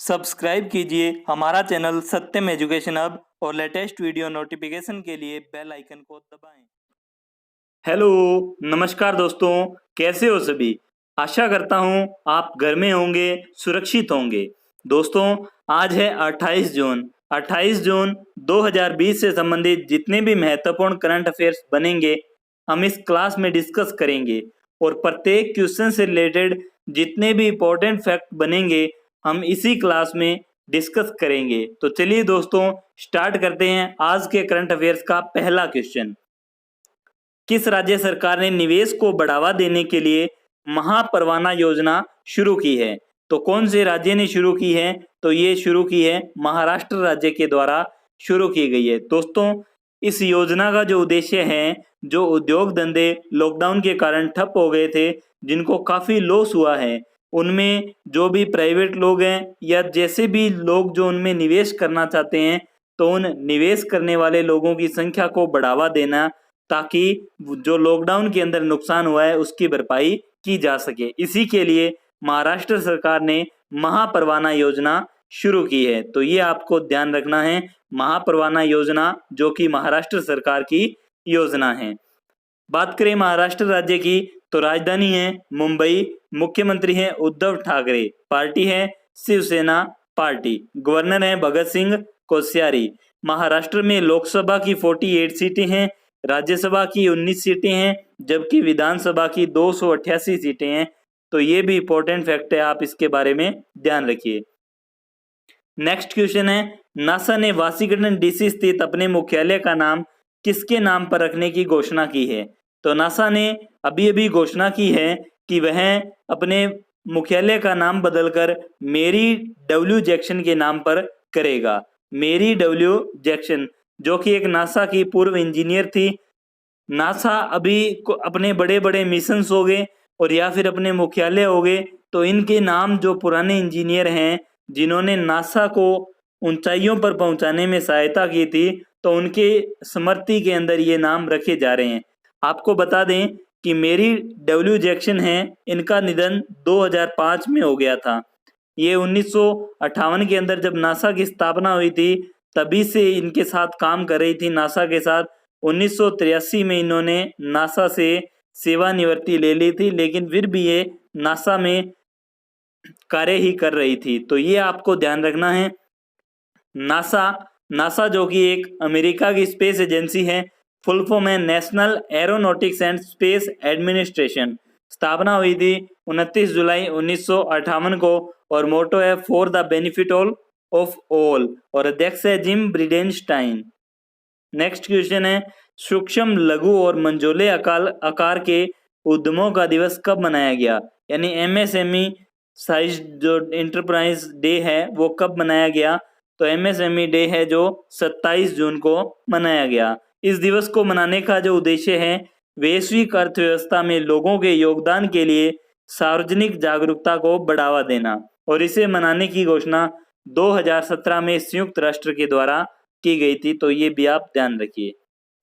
Subscribe कीजिए हमारा channel सत्यम education hub और लेटेस्ट वीडियो नोटिफिकेशन के लिए बेल आइकन को दबाएं। हेलो, नमस्कार दोस्तों, कैसे हो सभी। आशा करता हूं आप घर में होंगे, सुरक्षित होंगे। दोस्तों, आज है 28 जून 2020 से संबंधित जितने भी महत्वपूर्ण करंट अफेयर्स बनेंगे हम इस क्लास में डिस्कस करेंगे और प्रत्येक क्वेश्चन से रिलेटेड जितने भी इंपॉर्टेंट फैक्ट बनेंगे हम इसी क्लास में डिस्कस करेंगे। तो चलिए दोस्तों, स्टार्ट करते हैं आज के करंट अफेयर्स का पहला क्वेश्चन। किस राज्य सरकार ने निवेश को बढ़ावा देने के लिए महापरवाना योजना शुरू की है? तो कौन से राज्य ने शुरू की है? तो ये शुरू की है महाराष्ट्र राज्य के द्वारा शुरू की गई है। दोस्तों, इस योजना का जो उद्देश्य है, जो उद्योग धंधे लॉकडाउन के कारण ठप हो गए थे, जिनको काफी लॉस हुआ है, उनमें जो भी प्राइवेट लोग हैं या जैसे भी लोग जो उनमें निवेश करना चाहते हैं, तो उन निवेश करने वाले लोगों की संख्या को बढ़ावा देना, ताकि जो लॉकडाउन के अंदर नुकसान हुआ है उसकी भरपाई की जा सके। इसी के लिए महाराष्ट्र सरकार ने महापरवाना योजना शुरू की है। तो ये आपको ध्यान रखना है, महापरवाना योजना जो कि महाराष्ट्र सरकार की योजना है। बात करें महाराष्ट्र राज्य की, तो राजधानी है मुंबई, मुख्यमंत्री है उद्धव ठाकरे, पार्टी है शिवसेना पार्टी, गवर्नर है भगत सिंह कोश्यारी। महाराष्ट्र में लोकसभा की 48 सीटें हैं, राज्यसभा की 19 सीटें हैं, जबकि विधानसभा की 288 सीटें हैं। तो ये भी इंपॉर्टेंट फैक्ट है, आप इसके बारे में ध्यान रखिए। नेक्स्ट क्वेश्चन है, नासा ने वाशिंगटन डीसी स्थित अपने मुख्यालय का नाम किसके नाम पर रखने की घोषणा की है? तो नासा ने अभी घोषणा की है कि वह अपने मुख्यालय का नाम बदलकर मेरी डब्ल्यू जैक्सन के नाम पर करेगा। मेरी डब्ल्यू जैक्सन, जो कि एक नासा की पूर्व इंजीनियर थी। नासा अभी अपने बड़े बड़े मिशंस हो गए और या फिर अपने मुख्यालय हो गए, तो इनके नाम जो पुराने इंजीनियर हैं जिन्होंने नासा को ऊंचाइयों पर पहुंचाने में सहायता की थी, तो उनके स्मृति के अंदर ये नाम रखे जा रहे हैं। आपको बता दें कि मेरी डब्ल्यू जैक्सन है, इनका निधन 2005 में हो गया था। ये 1958 के अंदर जब नासा की स्थापना हुई थी, तभी से इनके साथ काम कर रही थी नासा के साथ। 1983 में इन्होंने नासा से सेवानिवृत्ति ले ली थी, लेकिन फिर भी ये नासा में कार्य ही कर रही थी। तो ये आपको ध्यान रखना है। नासा जो कि एक अमेरिका की स्पेस एजेंसी है, फुल फॉर्म है national aeronautics and space administration. स्थापना हुई थी 29 जुलाई 1958 को और मोटो है for the benefit of all और अध्यक्ष है जिम ब्रिडेनस्टाइन। नेक्स्ट क्वेश्चन है, सूक्ष्म लघु और मंझोले आकार के उद्यमों का दिवस कब मनाया गया? यानी एमएसएमई साइज जो एंटरप्राइज डे है वो कब मनाया गया? तो एमएसएमई डे है जो 27 जून को मनाया गया। इस दिवस को मनाने का जो उद्देश्य है, वैश्विक अर्थव्यवस्था में लोगों के योगदान के लिए सार्वजनिक जागरूकता को बढ़ावा देना, और इसे मनाने की घोषणा 2017 में संयुक्त राष्ट्र के द्वारा की गई थी। तो ये भी आप ध्यान रखिए।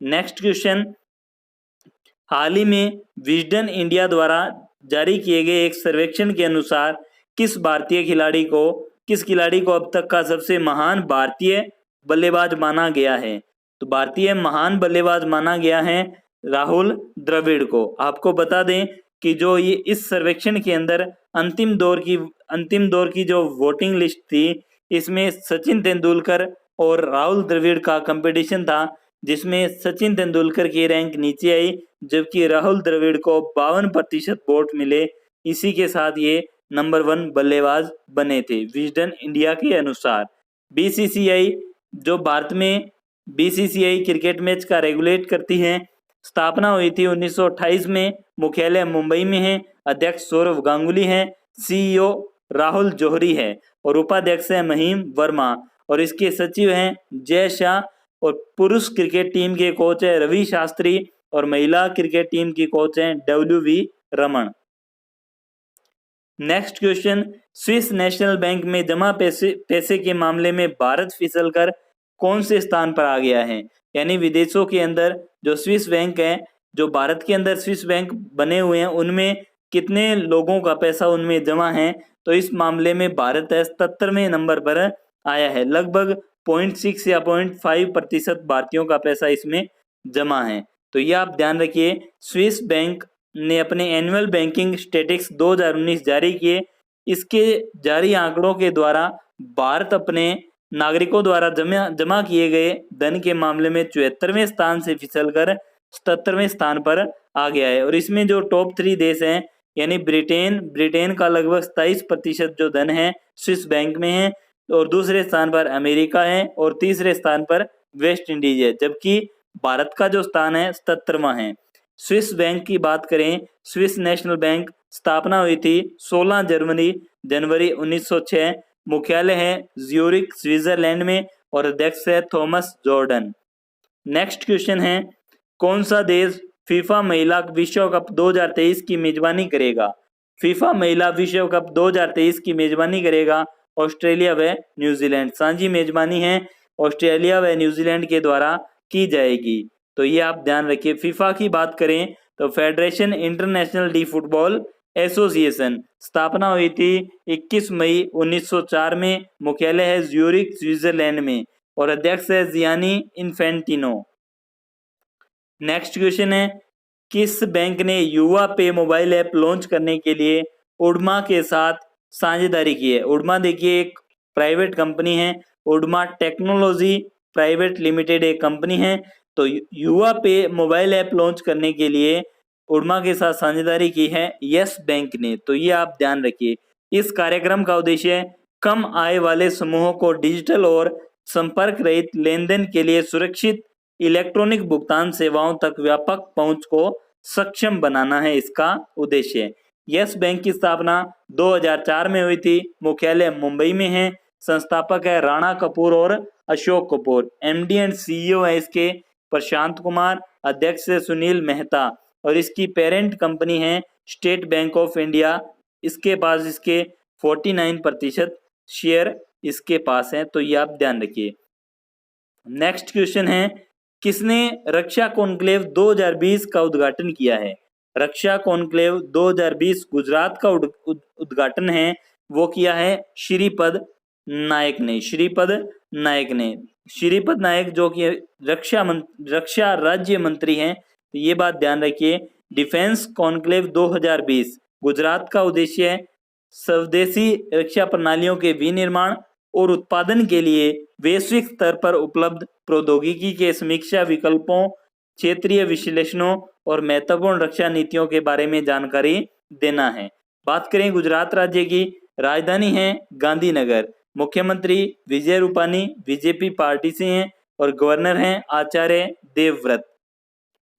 नेक्स्ट क्वेश्चन, हाल ही में विजडन इंडिया द्वारा जारी किए गए एक सर्वेक्षण के अनुसार किस खिलाड़ी को अब तक का सबसे महान भारतीय बल्लेबाज माना गया है? तो भारतीय महान बल्लेबाज माना गया है राहुल द्रविड़ को। आपको बता दें कि जो ये इस सर्वेक्षण के अंदर अंतिम दौर की जो वोटिंग लिस्ट थी, इसमें सचिन तेंदुलकर और राहुल द्रविड़ का कंपटीशन था, जिसमें सचिन तेंदुलकर की रैंक नीचे आई, जबकि राहुल द्रविड़ को 52% वोट मिले। इसी के साथ ये नंबर 1 बल्लेबाज बने थे विजडन इंडिया के अनुसार। बीसीसीआई जो भारत में बीसीसीआई क्रिकेट मैच का रेगुलेट करती है, स्थापना हुई थी 1928 में, मुख्यालय मुंबई में है, अध्यक्ष सौरव गांगुली है, सीईओ राहुल जौहरी है और उपाध्यक्ष है महिम वर्मा, और इसके सचिव हैं जय शाह, और पुरुष क्रिकेट टीम के कोच है रवि शास्त्री और महिला क्रिकेट टीम की कोच हैं W V. Raman. Next question, Swiss national bank में जमा पैसे के मामले में भारत फिसलकर कौन से स्थान पर आ गया है? यानी विदेशों के अंदर जो स्विस बैंक है, जो भारत के अंदर स्विस बैंक बने हुए हैं, उनमें कितने लोगों का पैसा उनमें जमा है, तो इस मामले में भारत 77वें नंबर पर आया है। लगभग 0.6 या 0.5% भारतीयों का पैसा इसमें जमा है। तो ये आप ध्यान रखिए। स्विस बैंक ने अपने एनुअल बैंकिंग स्टैटिस्टिक्स 2019 जारी किए। इसके जारी आंकड़ों के द्वारा भारत अपने नागरिकों द्वारा जमा किए गए धन के मामले में 74वें स्थान से फिसलकर 77वें स्थान पर आ गया है। और इसमें जो टॉप 3 देश हैं, यानी ब्रिटेन का लगभग 27% जो धन है स्विस बैंक में है, और दूसरे स्थान पर अमेरिका है, और तीसरे स्थान पर वेस्ट इंडीज है, जबकि भारत का जो स्थान है 77वां है। स्विस बैंक की बात करें, स्विस नेशनल बैंक स्थापना हुई थी 16 जनवरी 1906। मुख्यालय है ज्यूरिख स्विट्जरलैंड में, और अध्यक्ष है थॉमस जॉर्डन। नेक्स्ट क्वेश्चन है, कौन सा देश फीफा महिला विश्व कप 2023 की मेजबानी करेगा? फीफा महिला विश्व कप 2023 की मेजबानी करेगा ऑस्ट्रेलिया व न्यूजीलैंड। साझी मेजबानी है ऑस्ट्रेलिया व न्यूजीलैंड के द्वारा की जाएगी। तो ये आप ध्यान रखिए। फीफा की बात करें तो federation international D football association स्थापना हुई थी 21 मई 1904 में। मुख्यालय है ज्यूरिख स्विट्जरलैंड में, और अध्यक्ष है जियानी इन्फेंटिनो। नेक्स्ट क्वेश्चन है, किस बैंक ने युवा पे मोबाइल ऐप लॉन्च करने के लिए उडमा के साथ साझेदारी की है? उडमा देखिए एक प्राइवेट कंपनी है, उडमा टेक्नोलॉजी प्राइवेट लिमिटेड एक कंपनी है। तो युवा पे मोबाइल ऐप लॉन्च करने के लिए उडमा के साथ साझेदारी की है यस बैंक ने। तो ये आप ध्यान रखिए। इस कार्यक्रम का उद्देश्य कम आय वाले समूहों को डिजिटल और संपर्क रहित लेन देन के लिए सुरक्षित इलेक्ट्रॉनिक भुगतान सेवाओं तक व्यापक पहुंच को सक्षम बनाना है, इसका उद्देश्य। यस बैंक की स्थापना 2004 में हुई थी। मुख्यालय मुंबई में है। संस्थापक है राणा कपूर और Ashok Kapoor. MD and CEO है इसके प्रशांत कुमार। अध्यक्ष है सुनील मेहता, और इसकी पेरेंट कंपनी है स्टेट बैंक ऑफ इंडिया। इसके पास इसके 49% शेयर इसके पास है। तो ये आप ध्यान रखिए। नेक्स्ट क्वेश्चन है, किसने रक्षा कॉन्क्लेव 2020 का उद्घाटन किया है? रक्षा कॉन्क्लेव 2020 गुजरात का उद्घाटन है, वो किया है श्रीपद नायक ने। श्रीपद नायक जो कि रक्षा राज्य मंत्री हैं। तो ये बात ध्यान रखिए। डिफेंस कॉन्क्लेव 2020 गुजरात का उद्देश्य है स्वदेशी रक्षा प्रणालियों के विनिर्माण और उत्पादन के लिए वैश्विक स्तर पर उपलब्ध प्रौद्योगिकी के समीक्षा विकल्पों, क्षेत्रीय विश्लेषणों और महत्वपूर्ण रक्षा नीतियों के बारे में जानकारी देना है। बात करें गुजरात राज्य की, राजधानी है गांधीनगर। मुख्यमंत्री विजय रूपानी बीजेपी पार्टी से हैं, और गवर्नर हैं आचार्य देवव्रत।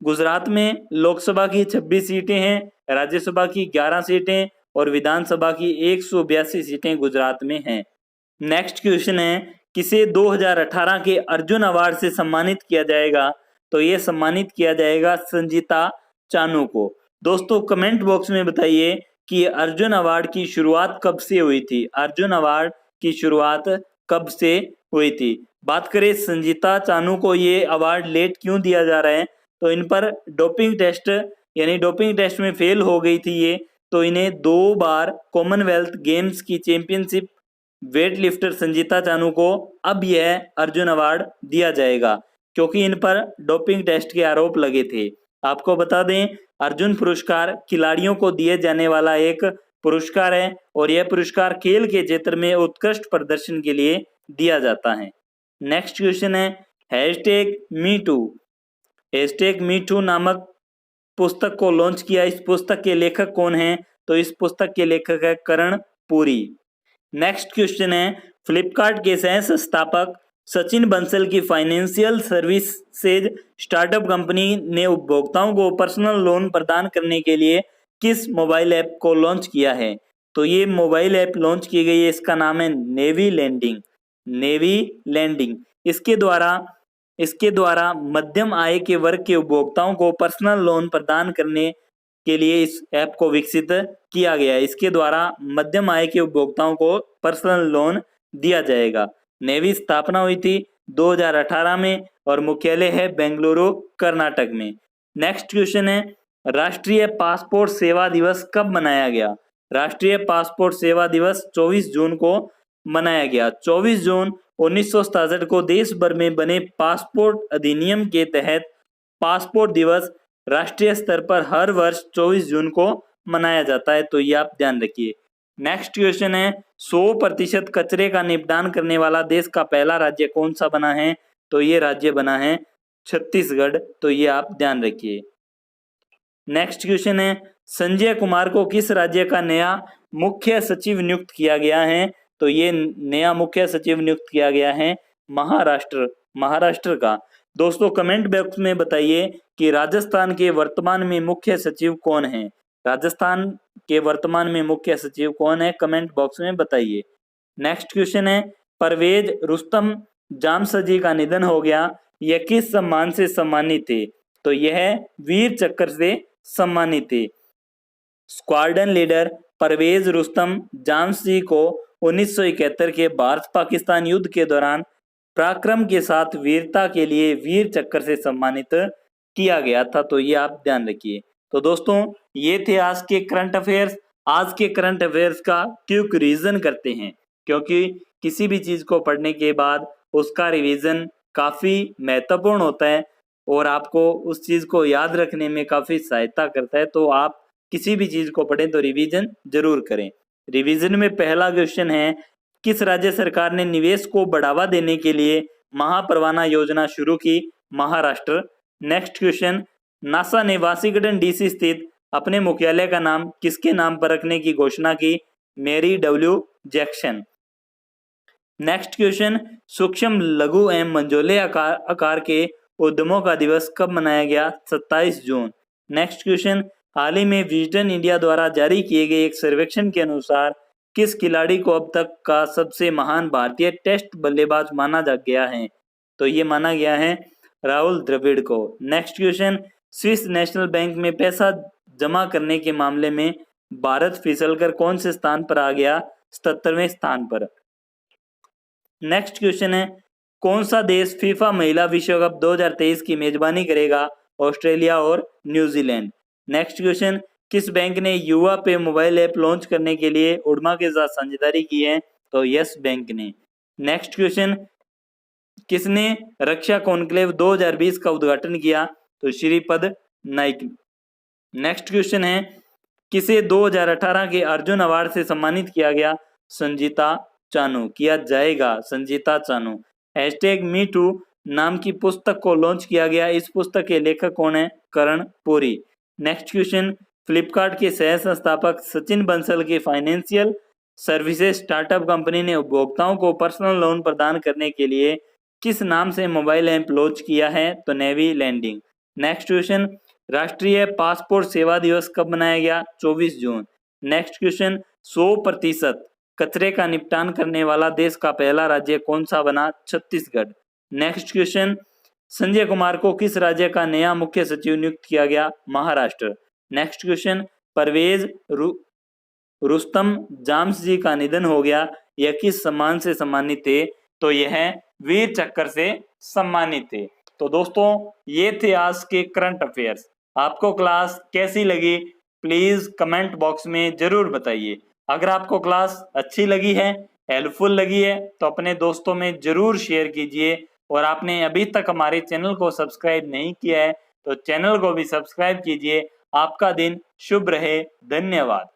गुजरात में लोकसभा की 26 सीटें हैं, राज्यसभा की 11 सीटें और विधानसभा की 182 सीटें गुजरात में हैं। नेक्स्ट क्वेश्चन है, किसे 2018 के अर्जुन अवार्ड से सम्मानित किया जाएगा? तो ये सम्मानित किया जाएगा संजीता चानू को। दोस्तों कमेंट बॉक्स में बताइए कि अर्जुन अवार्ड की शुरुआत कब से हुई थी? अर्जुन अवार्ड की शुरुआत कब से हुई थी? बात करें संजीता चानू को ये अवार्ड लेट क्यों दिया जा रहा है, तो इन पर डोपिंग टेस्ट में फेल हो गई थी ये। तो इन्हें 2 बार कॉमनवेल्थ गेम्स की championship weight lifter Sanjita Chanu को अब यह अर्जुन अवार्ड दिया जाएगा, क्योंकि इन पर डोपिंग टेस्ट के आरोप लगे थे। आपको बता दें, अर्जुन पुरस्कार खिलाड़ियों को दिए जाने वाला एक पुरस्कार है, और यह पुरस्कार खेल के क्षेत्र में उत्कृष्ट प्रदर्शन के लिए दिया जाता है। नेक्स्ट क्वेश्चन है, #MeToo नामक पुस्तक को लॉन्च किया। इस पुस्तक के लेखक कौन हैं? तो इस पुस्तक के लेखक है करण पुरी। नेक्स्ट क्वेश्चन है, फ्लिपकार्ट के सह संस्थापक सचिन बंसल की फाइनेंशियल सर्विसेज स्टार्टअप कंपनी ने उपभोक्ताओं को पर्सनल लोन प्रदान करने के लिए किस मोबाइल ऐप को लॉन्च किया है? तो ये मोबाइल ऐप लॉन्च की गई है, इसका नाम है नेवी लैंडिंग। इसके द्वारा मध्यम आय के वर्ग के उपभोक्ताओं को पर्सनल लोन प्रदान करने के लिए इस ऐप को विकसित किया गया है। इसके द्वारा मध्यम आय के उपभोक्ताओं को पर्सनल लोन दिया जाएगा। नेवी स्थापना हुई थी 2018 में, और मुख्यालय है बेंगलुरु कर्नाटक में। नेक्स्ट क्वेश्चन है, राष्ट्रीय पासपोर्ट सेवा दिवस कब मनाया गया? राष्ट्रीय पासपोर्ट सेवा दिवस 24 जून को मनाया गया। 24 जून 1967 को देश भर में बने पासपोर्ट अधिनियम के तहत पासपोर्ट दिवस राष्ट्रीय स्तर पर हर वर्ष 24 जून को मनाया जाता है, तो ये आप ध्यान रखिए। नेक्स्ट क्वेश्चन है 100% कचरे का निपटान करने वाला देश का पहला राज्य कौन सा बना है? तो ये राज्य बना है छत्तीसगढ़, तो ये आप ध्यान रखिए। नेक्स्ट क्वेश्चन है संजय कुमार को किस राज्य का नया मुख्य सचिव नियुक्त किया गया है? तो ये नया मुख्य सचिव नियुक्त किया गया है महाराष्ट्र का। दोस्तों कमेंट बॉक्स में बताइए कि राजस्थान के वर्तमान में मुख्य सचिव कौन है? राजस्थान के वर्तमान में मुख्य सचिव कौन है? कमेंट बॉक्स में बताइए। नेक्स्ट क्वेश्चन है परवेज रुस्तम जामसजी का निधन हो गया, यह किस सम्मान से सम्मानित थे? तो यह वीर चक्र से सम्मानित थे। स्क्वाड्रन लीडर परवेज रुस्तम जामसी को 1971 के भारत पाकिस्तान युद्ध के दौरान पराक्रम के साथ वीरता के लिए वीर चक्र से सम्मानित किया गया था, तो ये आप ध्यान रखिए। तो दोस्तों ये थे आज के करंट अफेयर्स। आज के करंट अफेयर्स का क्विक रिवीजन करते हैं, क्योंकि किसी भी चीज को पढ़ने के बाद उसका रिवीजन काफी महत्वपूर्ण होता है और आपको उस चीज को याद रखने में काफी सहायता करता है। तो आप किसी भी चीज को पढ़ें तो रिवीजन जरूर करें। रिवीजन में पहला क्वेश्चन है किस राज्य सरकार ने निवेश को बढ़ावा देने के लिए महापरवाना योजना शुरू की? महाराष्ट्र। नेक्स्ट क्वेश्चन नासा ने वाशिंगटन डीसी स्थित अपने मुख्यालय का नाम किसके नाम पर रखने की घोषणा की? Mary W Jackson. Next question सूक्ष्म लघु एवं मंझोले आकार के उद्यमों का दिवस कब मनाया गया? 27 जून। नेक्स्ट क्वेश्चन हाल ही में विजडन इंडिया द्वारा जारी किए गए एक सर्वेक्षण के अनुसार किस खिलाड़ी को अब तक का सबसे महान भारतीय टेस्ट बल्लेबाज माना जा गया है? तो ये माना गया है राहुल द्रविड़ को। Next question Swiss national bank में पैसा जमा करने के मामले में भारत फिसलकर कौन से स्थान पर आ गया? 77वें स्थान पर। नेक्स्ट क्वेश्चन है कौन सा देश फीफा महिला विश्व कप 2023 की मेजबानी करेगा? ऑस्ट्रेलिया और न्यूजीलैंड। नेक्स्ट क्वेश्चन किस बैंक ने युवा पे मोबाइल ऐप लॉन्च करने के लिए उड़मा के साथ साझेदारी की है? तो यस बैंक ने। नेक्स्ट क्वेश्चन किसने रक्षा कॉन्क्लेव 2020 का उद्घाटन किया? तो श्रीपद नाइक। नेक्स्ट क्वेश्चन है किसे 2018 के अर्जुन अवार्ड से सम्मानित किया गया? संजीता चानू किया जाएगा, संजीता चानू। #MeToo नाम की पुस्तक को लॉन्च किया गया, इस पुस्तक के लेखक कौन है? करण पुरी। नेक्स्ट क्वेश्चन फ्लिपकार्ट के सह संस्थापक सचिन बंसल के फाइनेंशियल सर्विसेज स्टार्टअप कंपनी ने उपभोक्ताओं को पर्सनल लोन प्रदान करने के लिए किस नाम से मोबाइल ऐप लॉन्च किया है? तो नेवी लैंडिंग। नेक्स्ट क्वेश्चन राष्ट्रीय पासपोर्ट सेवा दिवस कब मनाया गया? 24 जून। नेक्स्ट क्वेश्चन 100% कचरे का निपटान करने वाला देश का पहला राज्य कौन सा बना? छत्तीसगढ़। नेक्स्ट क्वेश्चन संजय कुमार को किस राज्य का नया मुख्य सचिव नियुक्त किया गया? महाराष्ट्र। नेक्स्ट क्वेश्चन परवेज रुस्तम जामसी का निधन हो गया, यह किस सम्मान से सम्मानित थे? तो यह वीर चक्र से सम्मानित थे। तो दोस्तों ये थे आज के करंट अफेयर्स। आपको क्लास कैसी लगी प्लीज कमेंट बॉक्स में जरूर बताइए। अगर आपको क्लास अच्छी लगी है, हेल्पफुल लगी है, तो अपने दोस्तों में जरूर शेयर कीजिए और आपने अभी तक हमारे चैनल को सब्सक्राइब नहीं किया है तो चैनल को भी सब्सक्राइब कीजिए। आपका दिन शुभ रहे। धन्यवाद।